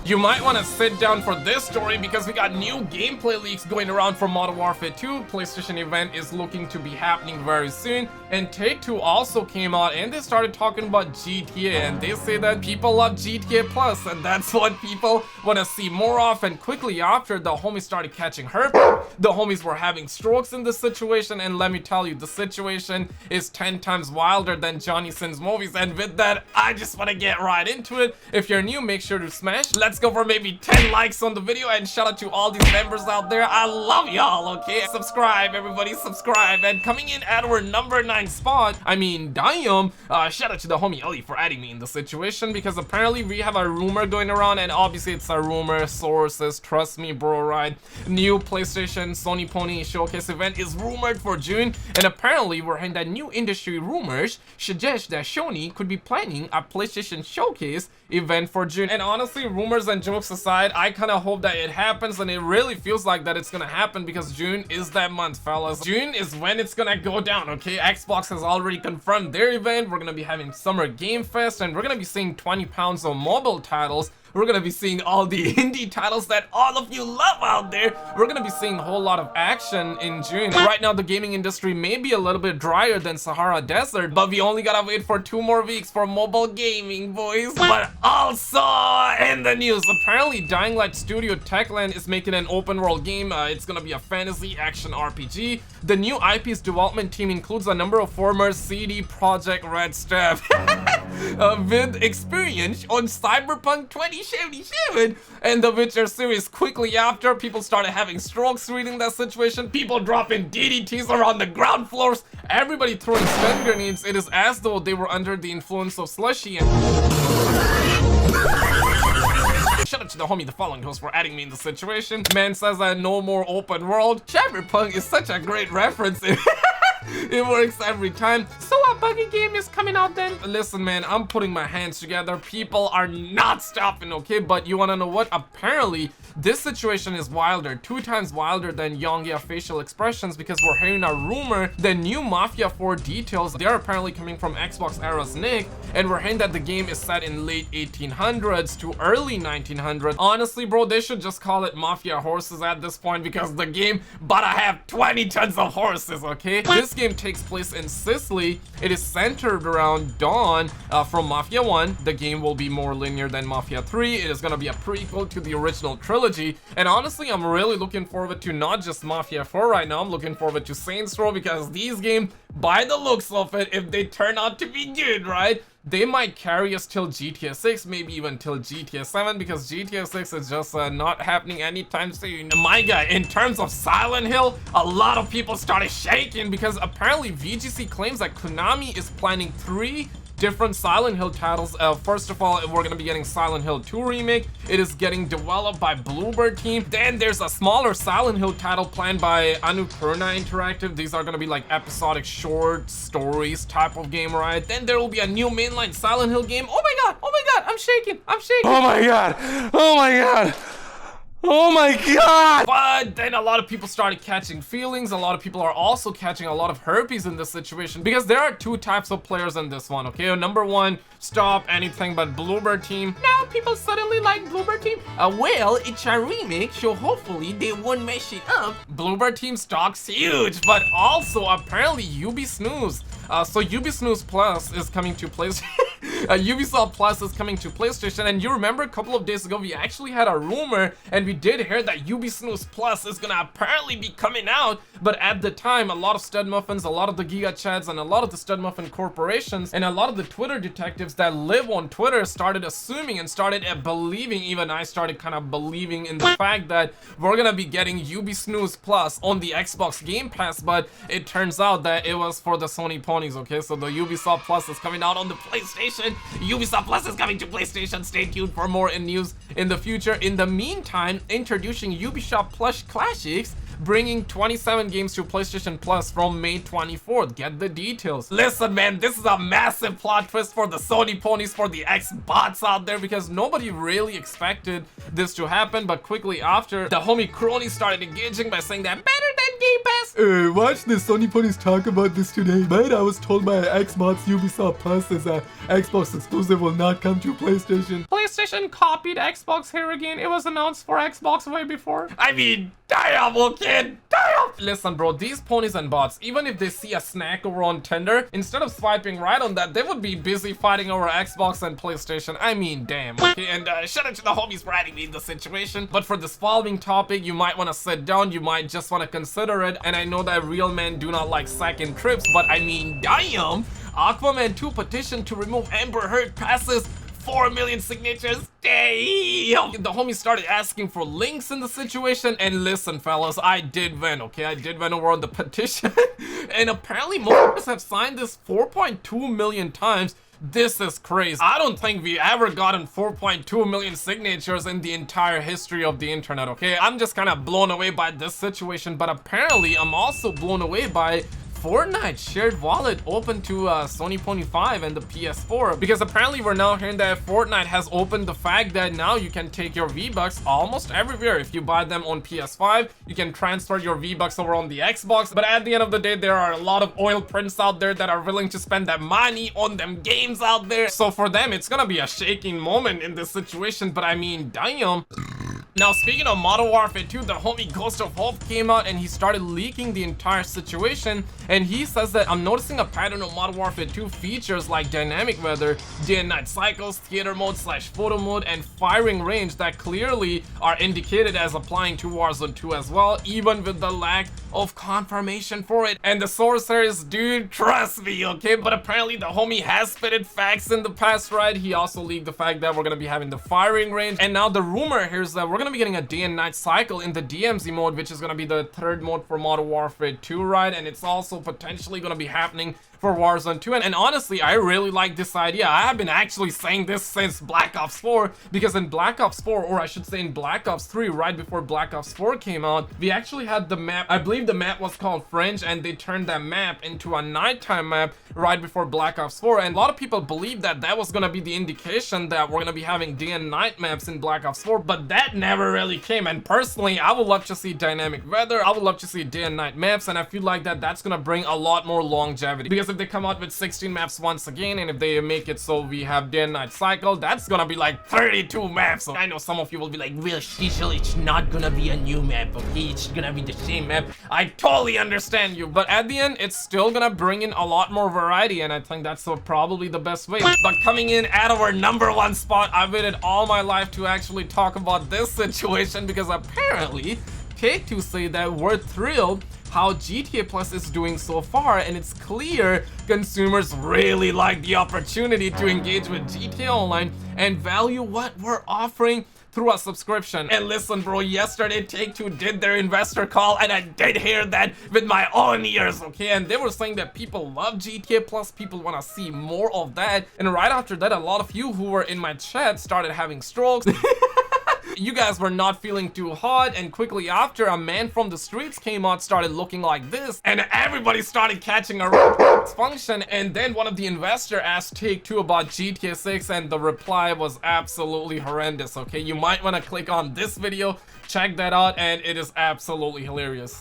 You might want to sit down for this story because we got new gameplay leaks going around for Modern Warfare 2. PlayStation event is looking to be happening very soon, and Take-Two also came out and they started talking about GTA, and they say that people love GTA Plus, and that's what people want to see more of. And quickly after, the homies started catching herpes. The homies were having strokes in this situation, and let me tell you, the situation is 10 times wilder than Johnny Sins movies. And with that, I just want to get right into it. If you're new, make sure to smash. Let's go for maybe 10 likes on the video, and shout out to all these members out there. I love y'all, okay? Subscribe, everybody, subscribe. And coming in at our number 9 spot, I mean, damn, shout out to the homie Ellie for adding me in the situation, because apparently we have a rumor going around, and obviously it's a rumor, sources, trust me bro, right? New PlayStation Sony Pony showcase event is rumored for June, and apparently we're hearing that new industry rumors suggest that Sony could be planning a PlayStation showcase event for June. And honestly, rumors and jokes aside, I kind of hope that it happens, and it really feels like that it's gonna happen, because June is that month, fellas. June is when it's gonna go down, okay? Xbox has already confirmed their event. We're gonna be having Summer Game Fest, and we're gonna be seeing 20 pounds of mobile titles. We're gonna be seeing all the indie titles that all of you love out there. We're gonna be seeing a whole lot of action in June. Right now, the gaming industry may be a little bit drier than Sahara Desert, but we only gotta wait for 2 more weeks for mobile gaming, boys. But also, in the news, apparently Dying Light studio Techland is making an open world game. It's gonna be a fantasy action RPG. The new IP's development team includes a number of former CD Projekt Red staff with experience on Cyberpunk 2077 and the Witcher series. Quickly after, people started having strokes reading that situation, people dropping DDTs around the ground floors, everybody throwing stun grenades. It is as though they were under the influence of slushy. And shout out to the homie The Following Host for adding me in the situation. Man says that no more open world. Cyberpunk is such a great reference. It works every time. So a buggy game is coming out then? Listen, man, I'm putting my hands together. People are not stopping, okay? But you wanna know what? Apparently, this situation is wilder, 2 times wilder than Yongya facial expressions, because we're hearing a rumor the new Mafia 4 details, they're apparently coming from Xbox era's Nick, and we're hearing that the game is set in late 1800s to early 1900s. Honestly, bro, they should just call it Mafia Horses at this point, because the game but I have 20 tons of horses, okay? This game takes place in Sicily. It is centered around Dawn from Mafia 1. The game will be more linear than Mafia 3. It is gonna be a prequel to the original trilogy, and honestly, I'm really looking forward to not just Mafia 4 right now. I'm looking forward to Saints Row, because these games, by the looks of it, if they turn out to be good, right, they might carry us till GTA 6, maybe even till GTA 7, because GTA 6 is just not happening anytime soon. And my guy, in terms of Silent Hill, a lot of people started shaking, because apparently VGC claims that Konami is planning 3 different Silent Hill titles. First of all, we're gonna be getting Silent Hill 2 remake. It is getting developed by Bluebird team. Then there's a smaller Silent Hill title planned by Annapurna Interactive. These are gonna be like episodic short stories type of game, right? Then there will be a new mainline Silent Hill game. Oh my god, I'm shaking. Oh my god, oh my god. Oh my god! But then a lot of people started catching feelings. A lot of people are also catching a lot of herpes in this situation, because there are 2 types of players in this one, okay? Number 1, stop anything but Bluebird team. Now people suddenly like Bluebird team. Well, it's a remake, so hopefully they won't mess it up. Bluebird team stock's huge, but also apparently Ubisnooze. So Ubisnooze Plus is coming to PlayStation. Ubisoft Plus is coming to PlayStation, and you remember a couple of days ago we actually had a rumor, and we did hear that Ubisnooze Plus is gonna apparently be coming out. But at the time, a lot of stud muffins, a lot of the Giga Chads, and a lot of the stud muffin corporations, and a lot of the Twitter detectives that live on Twitter started assuming and started believing, even I started kind of believing in the fact that we're gonna be getting Ubisnooze Plus on the Xbox Game Pass. But it turns out that it was for the Sony ponies, okay? So the Ubisoft Plus is coming out on the PlayStation. Ubisoft Plus is coming to PlayStation. Stay tuned for more in news in the future. In the meantime, introducing Ubisoft Plus Classics, bringing 27 games to PlayStation Plus from May 24th. Get the details. Listen, man, this is a massive plot twist for the Sony ponies, for the Xbots out there, because nobody really expected this to happen. But quickly after, the homie Crony started engaging by saying that better than Game Pass. Watch the Sony ponies talk about this today. But I was told by Xbox Ubisoft Plus is a Xbox exclusive will not come to PlayStation. PlayStation copied Xbox here again. It was announced for Xbox way before. I mean, damn, kid, damn. Listen, bro, these ponies and bots, even if they see a snack over on Tinder, instead of swiping right on that, they would be busy fighting over Xbox and PlayStation. I mean, damn. Okay, and shout out to the homies for adding me in the situation. But for this following topic, you might want to sit down, you might just want to consider it. And I know that real men do not like second trips, but I mean, damn. Aquaman 2 petition to remove Amber Heard passes 4 million signatures. Damn. The homies started asking for links in the situation, and listen, fellas, I did win, okay? I did win over on the petition, and apparently most of us have signed this 4.2 million times. This is crazy. I don't think we ever gotten 4.2 million signatures in the entire history of the internet, okay? I'm just kind of blown away by this situation, but apparently I'm also blown away by Fortnite shared wallet open to Sony Pony 5 and the PS4, because apparently we're now hearing that Fortnite has opened the fact that now you can take your V-Bucks almost everywhere. If you buy them on PS5, you can transfer your V-Bucks over on the Xbox, but at the end of the day, there are a lot of oil prints out there that are willing to spend that money on them games out there. So for them, it's gonna be a shaking moment in this situation, but I mean, damn. Now, speaking of Modern Warfare 2, the homie Ghost of Hope came out and he started leaking the entire situation, and he says that I'm noticing a pattern of Modern Warfare 2 features like dynamic weather, day and night cycles, theater mode / photo mode, and firing range that clearly are indicated as applying to Warzone 2 as well, even with the lack of confirmation for it. And the source here is, dude, trust me, okay? But apparently the homie has spitted facts in the past, right? He also leaked the fact that we're gonna be having the firing range, and now the rumor here is that we're gonna be getting a day and night cycle in the DMZ mode, which is gonna be the third mode for Modern Warfare 2, right? And it's also potentially gonna be happening for Warzone 2, and honestly, I really like this idea. I have been actually saying this since Black Ops 4, because in Black Ops 4, or I should say in Black Ops 3, right before Black Ops 4 came out, we actually had the map, I believe the map was called Fringe, and they turned that map into a nighttime map right before Black Ops 4, and a lot of people believed that that was gonna be the indication that we're gonna be having day and night maps in Black Ops 4, but that never really came. And personally, I would love to see dynamic weather, I would love to see day and night maps, and I feel like that's gonna bring a lot more longevity, because if they come out with 16 maps once again, and if they make it so we have day and night cycle, that's gonna be like 32 maps. So I know some of you will be like, well, Shishel, it's not gonna be a new map, okay? It's gonna be the same map. I totally understand you, but at the end, it's still gonna bring in a lot more variety, and I think that's probably the best way. But coming in at our #1 spot, I've waited all my life to actually talk about this situation, because apparently Tate to say that we're thrilled how GTA Plus is doing so far, and it's clear consumers really like the opportunity to engage with GTA Online and value what we're offering through a subscription. And listen, bro, yesterday Take-Two did their investor call, and I did hear that with my own ears, okay? And they were saying that people love GTA Plus, people want to see more of that, and right after that, a lot of you who were in my chat started having strokes. You guys were not feeling too hot, and quickly after, a man from the streets came out, started looking like this, and everybody started catching a function. And then one of the investors asked Take-Two about GTA 6, and the reply was absolutely horrendous, okay? You might want to click on this video, check that out, and it is absolutely hilarious.